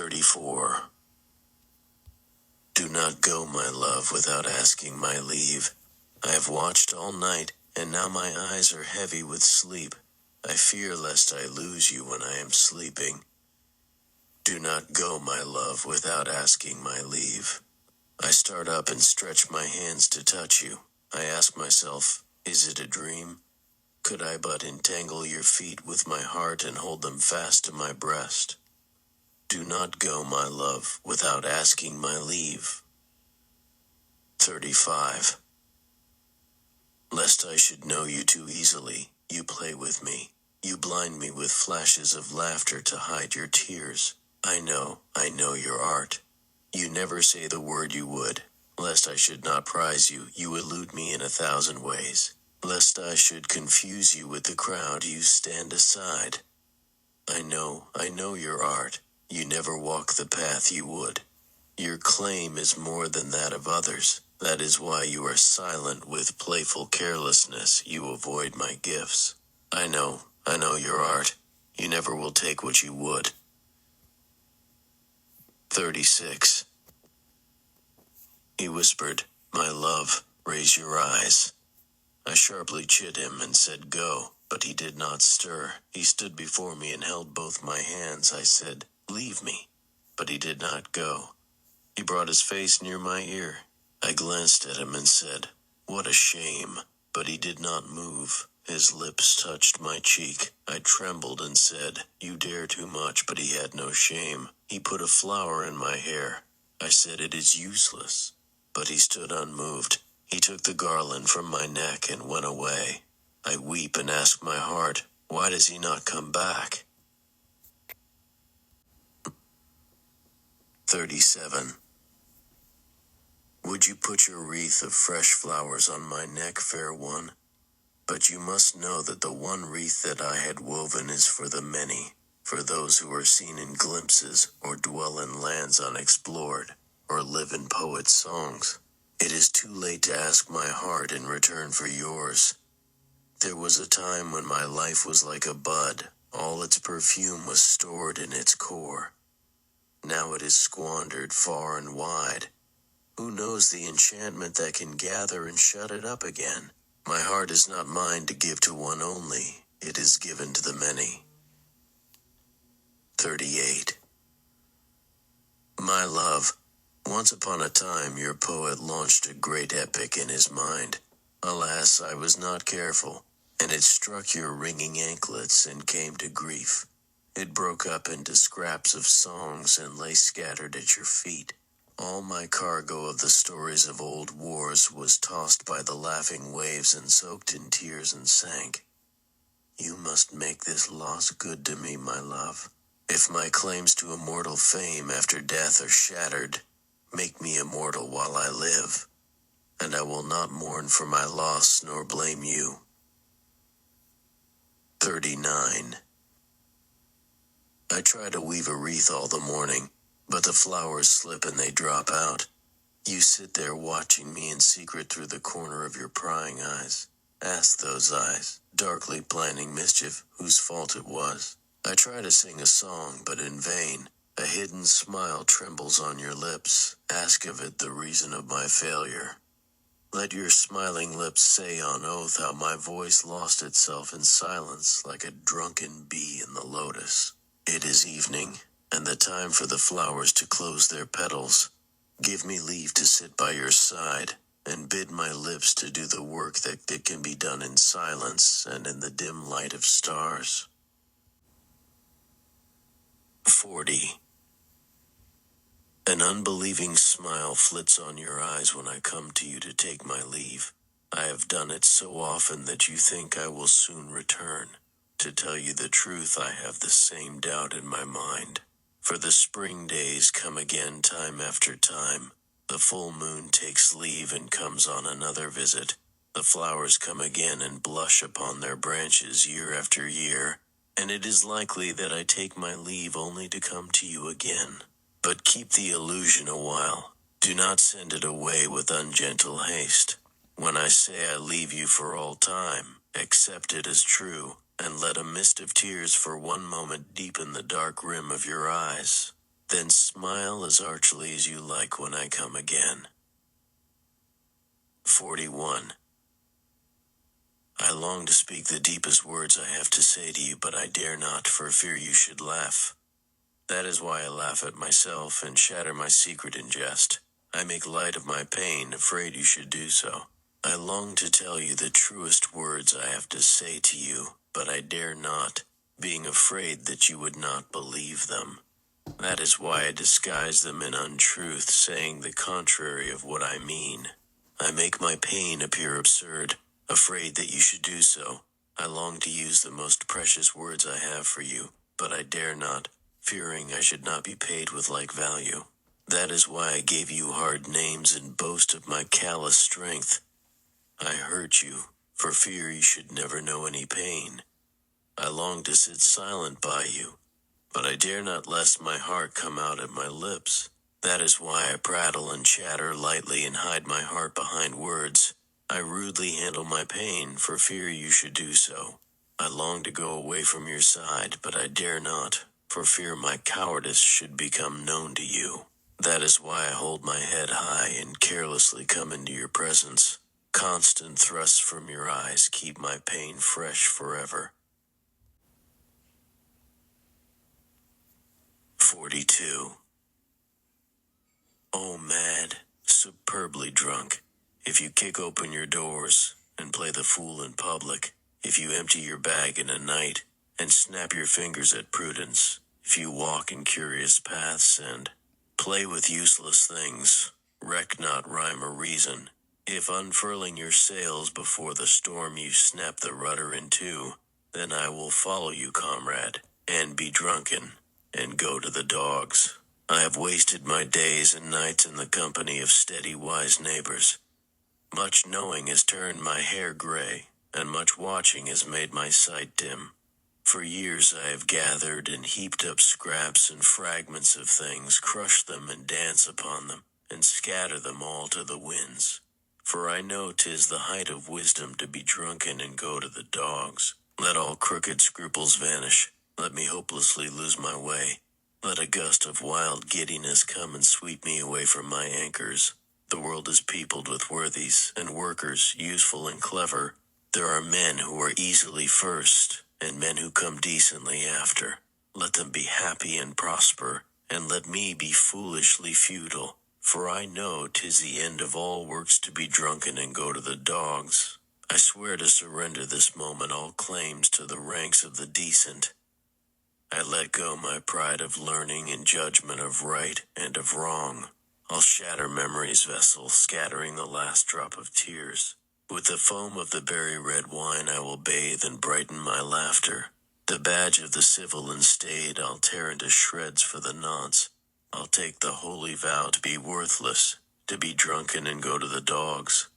34. Do not go, my love, without asking my leave. I have watched all night, and now my eyes are heavy with sleep. I fear lest I lose you when I am sleeping. Do not go, my love, without asking my leave. I start up and stretch my hands to touch you. I ask myself, is it a dream? Could I but entangle your feet with my heart and hold them fast to my breast? Do not go, my love, without asking my leave. 35. Lest I should know you too easily, you play with me. You blind me with flashes of laughter to hide your tears. I know your art. You never say the word you would. Lest I should not prize you, you elude me in 1,000 ways. Lest I should confuse you with the crowd, you stand aside. I know your art. You never walk the path you would. Your claim is more than that of others. That is why you are silent with playful carelessness. You avoid my gifts. I know your art. You never will take what you would. 36. He whispered, my love, raise your eyes. I sharply chid him and said go, but he did not stir. He stood before me and held both my hands. I said, leave me, but he did not go. He brought his face near my ear. I glanced at him and said, what a shame, but he did not move. His lips touched my cheek. I trembled and said, you dare too much, but he had no shame. He put a flower in my hair. I said, it is useless, but he stood unmoved. He took the garland from my neck and went away. I weep and ask my heart, why does he not come back? 37. Would you put your wreath of fresh flowers on my neck, fair one? But you must know that the one wreath that I had woven is for the many, for those who are seen in glimpses, or dwell in lands unexplored, or live in poets' songs. It is too late to ask my heart in return for yours. There was a time when my life was like a bud, all its perfume was stored in its core. Now it is squandered far and wide. Who knows the enchantment that can gather and shut it up again? My heart is not mine to give to one only, it is given to the many. 38. My love, once upon a time your poet launched a great epic in his mind. Alas, I was not careful, and it struck your ringing anklets and came to grief. It broke up into scraps of songs and lay scattered at your feet. All my cargo of the stories of old wars was tossed by the laughing waves and soaked in tears and sank. You must make this loss good to me, my love. If my claims to immortal fame after death are shattered, make me immortal while I live, and I will not mourn for my loss nor blame you. 39. I try to weave a wreath all the morning, but the flowers slip and they drop out. You sit there watching me in secret through the corner of your prying eyes. Ask those eyes, darkly planning mischief, whose fault it was. I try to sing a song, but in vain. A hidden smile trembles on your lips. Ask of it the reason of my failure. Let your smiling lips say on oath how my voice lost itself in silence like a drunken bee in the lotus. It is evening, and the time for the flowers to close their petals. Give me leave to sit by your side, and bid my lips to do the work that can be done in silence and in the dim light of stars. 40. An unbelieving smile flits on your eyes when I come to you to take my leave. I have done it so often that you think I will soon return. To tell you the truth, I have the same doubt in my mind. For the spring days come again time after time. The full moon takes leave and comes on another visit. The flowers come again and blush upon their branches year after year, and it is likely that I take my leave only to come to you again. But keep the illusion a while. Do not send it away with ungentle haste. When I say I leave you for all time, accept it as true, and let a mist of tears for one moment deepen the dark rim of your eyes. Then smile as archly as you like when I come again. 41. I long to speak the deepest words I have to say to you, but I dare not for fear you should laugh. That is why I laugh at myself and shatter my secret in jest. I make light of my pain, afraid you should do so. I long to tell you the truest words I have to say to you, but I dare not, being afraid that you would not believe them. That is why I disguise them in untruth, saying the contrary of what I mean. I make my pain appear absurd, afraid that you should do so. I long to use the most precious words I have for you, but I dare not, fearing I should not be paid with like value. That is why I gave you hard names and boast of my callous strength. I hurt you, for fear you should never know any pain. I long to sit silent by you, but I dare not lest my heart come out at my lips. That is why I prattle and chatter lightly and hide my heart behind words. I rudely handle my pain, for fear you should do so. I long to go away from your side, but I dare not, for fear my cowardice should become known to you. That is why I hold my head high and carelessly come into your presence. Constant thrusts from your eyes keep my pain fresh forever. 42. Oh, mad, superbly drunk, if you kick open your doors and play the fool in public, if you empty your bag in a night and snap your fingers at prudence, if you walk in curious paths and play with useless things, reck not rhyme or reason, if unfurling your sails before the storm you snap the rudder in two, then I will follow you, comrade, and be drunken, and go to the dogs. I have wasted my days and nights in the company of steady, wise neighbors. Much knowing has turned my hair gray, and much watching has made my sight dim. For years I have gathered and heaped up scraps and fragments of things, crush them and dance upon them, and scatter them all to the winds. For I know 'tis the height of wisdom to be drunken and go to the dogs. Let all crooked scruples vanish, let me hopelessly lose my way. Let a gust of wild giddiness come and sweep me away from my anchors. The world is peopled with worthies and workers, useful and clever. There are men who are easily first, and men who come decently after. Let them be happy and prosper, and let me be foolishly futile. For I know 'tis the end of all works to be drunken and go to the dogs. I swear to surrender this moment all claims to the ranks of the decent. I let go my pride of learning and judgment of right and of wrong. I'll shatter memory's vessel, scattering the last drop of tears. With the foam of the berry red wine I will bathe and brighten my laughter. The badge of the civil and staid I'll tear into shreds for the nonce. I'll take the holy vow to be worthless, to be drunken and go to the dogs.